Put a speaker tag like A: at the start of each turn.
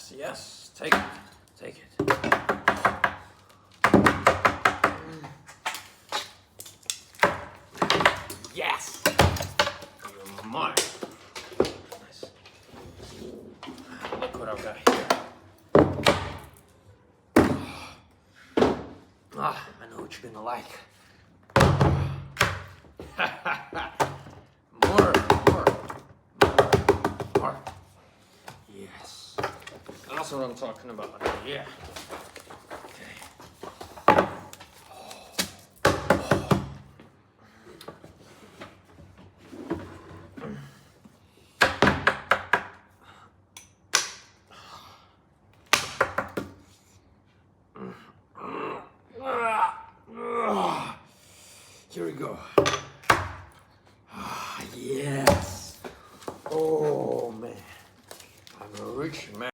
A: Yes, yes. Take it. Take it. Yes! You're mine. Nice. Look what I've got here. Ah, I know what you're gonna like. More, more, more. Yes. That's what I'm talking about. Yeah. Okay. Here we go. Yes. Oh man, I'm a rich man.